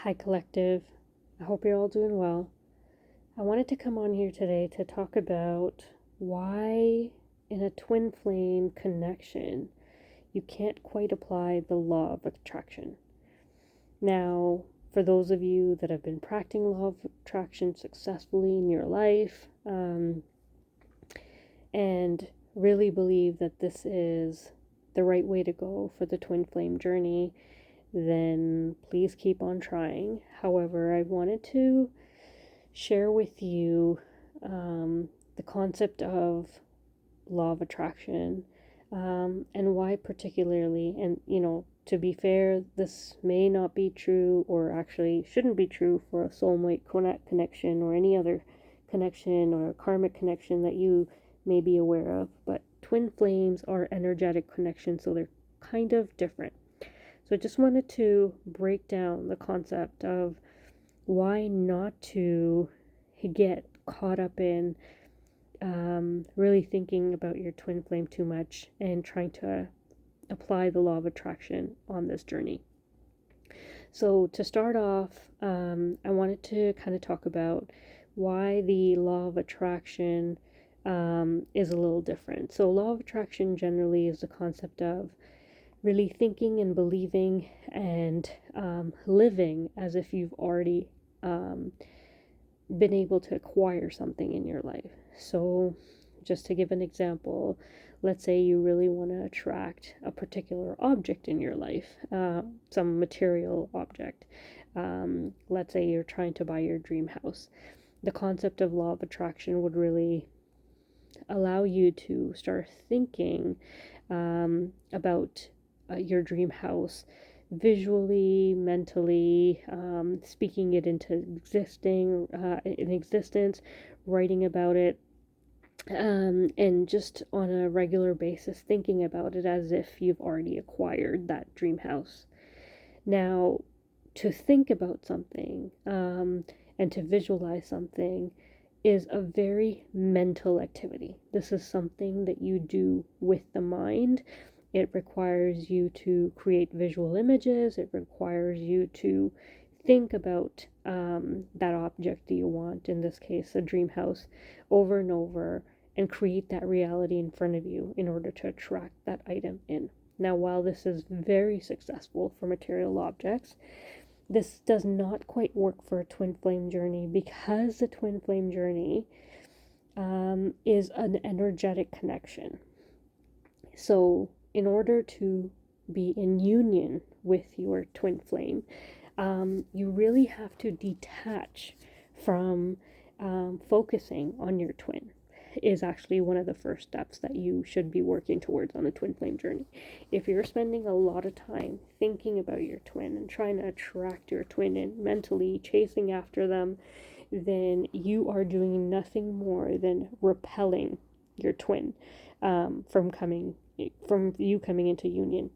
Hi, Collective. I hope you're all doing well. I wanted to come on here today to talk about why, in a twin flame connection, you can't quite apply the law of attraction. Now, for those of you that have been practicing law of attraction successfully in your life, and really believe that this is the right way to go for the twin flame journey, then please keep on trying. However, I wanted to share with you the concept of law of attraction, and why particularly. And to be fair, this may not be true, or actually shouldn't be true, for a soulmate connection or any other connection or karmic connection that you may be aware of, but twin flames are energetic connections, so they're kind of different. So I just wanted to break down the concept of why not to get caught up in really thinking about your twin flame too much and trying to apply the law of attraction on this journey. So to start off, I wanted to kind of talk about why the law of attraction is a little different. So law of attraction generally is the concept of really thinking and believing and living as if you've already been able to acquire something in your life. So just to give an example, let's say you really want to attract a particular object in your life, some material object. Let's say you're trying to buy your dream house. The concept of law of attraction would really allow you to start thinking about your dream house visually, mentally, speaking it into existence, writing about it, and just on a regular basis thinking about it as if you've already acquired that dream house. Now, to think about something and to visualize something is a very mental activity. This is something that you do with the mind. It requires you to create visual images. It requires you to think about that object that you want, in this case, a dream house, over and over, and create that reality in front of you in order to attract that item in. Now, while this is very successful for material objects, this does not quite work for a twin flame journey, because the twin flame journey is an energetic connection. So in order to be in union with your twin flame, you really have to detach from focusing on your twin. Is actually one of the first steps that you should be working towards on a twin flame journey. If you're spending a lot of time thinking about your twin and trying to attract your twin and mentally chasing after them, then you are doing nothing more than repelling your twin from you coming into union.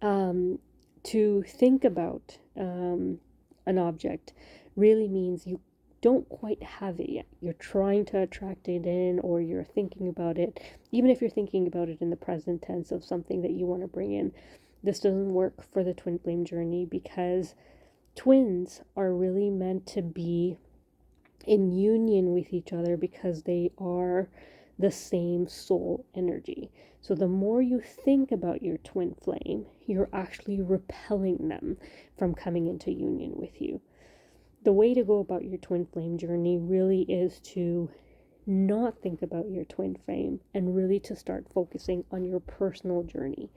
To think about an object really means you don't quite have it yet. You're trying to attract it in, or you're thinking about it. Even if you're thinking about it in the present tense of something that you want to bring in, this doesn't work for the twin flame journey, because twins are really meant to be in union with each other because they are the same soul energy. So the more you think about your twin flame, you're actually repelling them from coming into union with you. The way to go about your twin flame journey really is to not think about your twin flame, and really to start focusing on your personal journey,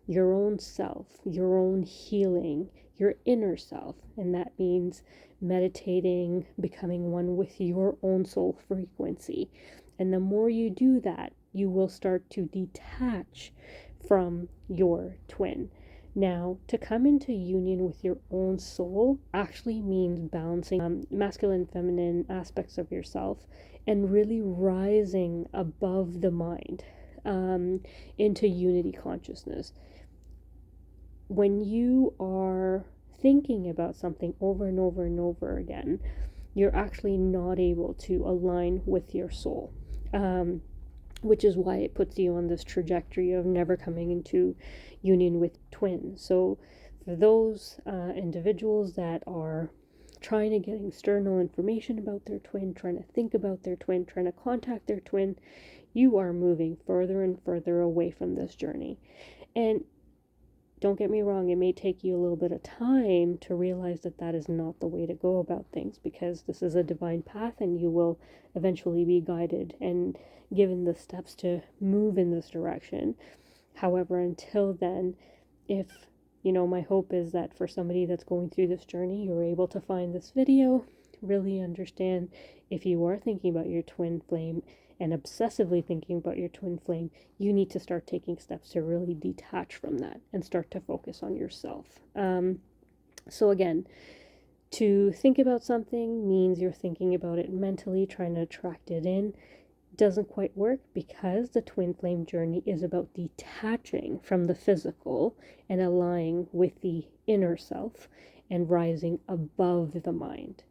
your own self, your own healing, your inner self. And that means meditating, becoming one with your own soul frequency. And the more you do that, you will start to detach from your twin. Now, to come into union with your own soul actually means balancing masculine and feminine aspects of yourself, and really rising above the mind into unity consciousness. When you are thinking about something over and over and over again, you're actually not able to align with your soul. Which is why it puts you on this trajectory of never coming into union with twins. So For those individuals that are trying to get external information about their twin, trying to think about their twin, trying to contact their twin, you are moving further and further away from this journey. And don't get me wrong, it may take you a little bit of time to realize that that is not the way to go about things, because this is a divine path and you will eventually be guided and given the steps to move in this direction. However, until then, if my hope is that for somebody that's going through this journey, you're able to find this video, really understand if you are thinking about your twin flame and obsessively thinking about your twin flame, you need to start taking steps to really detach from that and start to focus on yourself. So again, to think about something means you're thinking about it mentally, trying to attract it in. Doesn't quite work, because the twin flame journey is about detaching from the physical and aligning with the inner self and rising above the mind.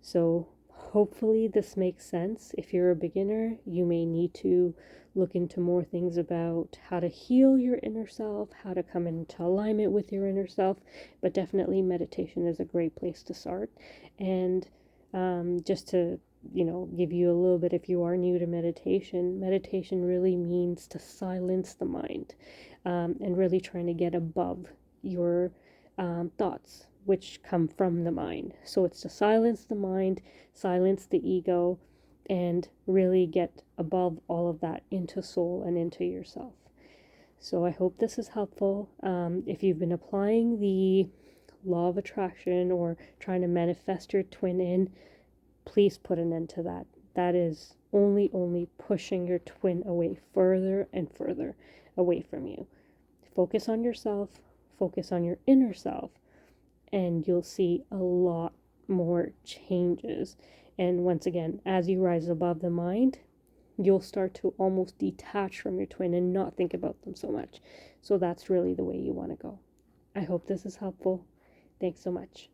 So hopefully this makes sense. If you're a beginner, you may need to look into more things about how to heal your inner self, how to come into alignment with your inner self, but definitely meditation is a great place to start. And just to give you a little bit, if you are new to meditation, meditation really means to silence the mind, and really trying to get above your thoughts, which come from the mind. So it's to silence the mind, silence the ego, and really get above all of that into soul and into yourself. So I hope this is helpful. If you've been applying the law of attraction or trying to manifest your twin in, please put an end to that. That is only pushing your twin away further and further away from you. Focus on yourself, focus on your inner self, and you'll see a lot more changes. And once again, as you rise above the mind, you'll start to almost detach from your twin and not think about them so much. So that's really the way you want to go. I hope this is helpful. Thanks so much.